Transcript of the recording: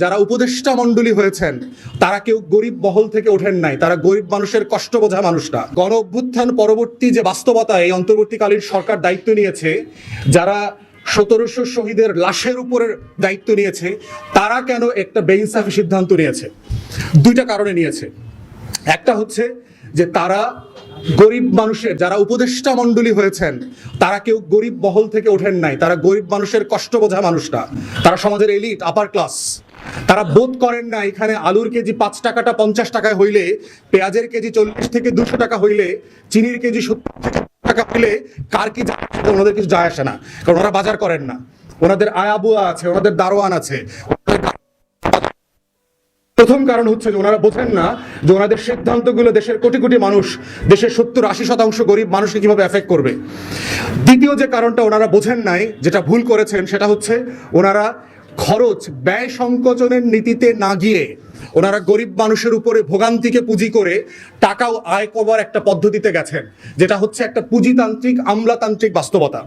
যারা উপদেষ্টা মণ্ডলী হয়েছেন তারা কেউ গরিব মহল থেকে ওঠেন নাই, তারা গরিব মানুষের কষ্ট বোঝা মানুষরা। গণ অভ্যুত্থান পরবর্তী যে বাস্তবতা, এই অন্তর্বর্তীকালীন সরকার দায়িত্ব নিয়েছে, যারা 1700 শহীদের লাশের উপরে দায়িত্ব নিয়েছে, তারা কেন একটা বেইনসাফি সিদ্ধান্ত নিয়েছে? দুইটা কারণে নিয়েছে। একটা হচ্ছে যে তারা গরিব মানুষের, যারা উপদেষ্টা মণ্ডলী হয়েছেন তারা কেউ গরিব মহল থেকে ওঠেন নাই, তারা গরিব মানুষের কষ্ট বোঝা মানুষরা, তারা সমাজের এলিট আপার ক্লাস। তারা বোধ করেন না এখানে আলুর কেজি 5 টাকাটা 50 টাকায় হইলে, পেঁয়াজের কেজি 40 থেকে 200 টাকা হইলে, চিনির কেজি 70 থেকে টাকা হইলে কার কি যায়, ওনাদের কিছু যায় আসে না, কারণ ওরা বাজার করেন না। ওনাদের আয়াবুয়া আছে, ওনাদের দারোয়ান আছে। প্রথম কারণ হচ্ছে যে ওনারা বোঝেন না যে ওনাদের সিদ্ধান্তগুলো দেশের কোটি কোটি মানুষ, দেশের 70-80% গরিব মানুষকে কিভাবে এফেক্ট করবে। দ্বিতীয় যে কারণটা ওনারা বোঝেন নাই, যেটা ভুল করেছেন, সেটা হচ্ছে ওনারা খরচ ব্যয় সংকোচনের নীতিতে না গিয়ে ওনারা গরিব মানুষের উপরে ভোগান্তিকে পুঁজি করে টাকাও আয় করবার একটা পদ্ধতিতে গেছেন, যেটা হচ্ছে একটা পুঁজিতান্ত্রিক আমলাতান্ত্রিক বাস্তবতা।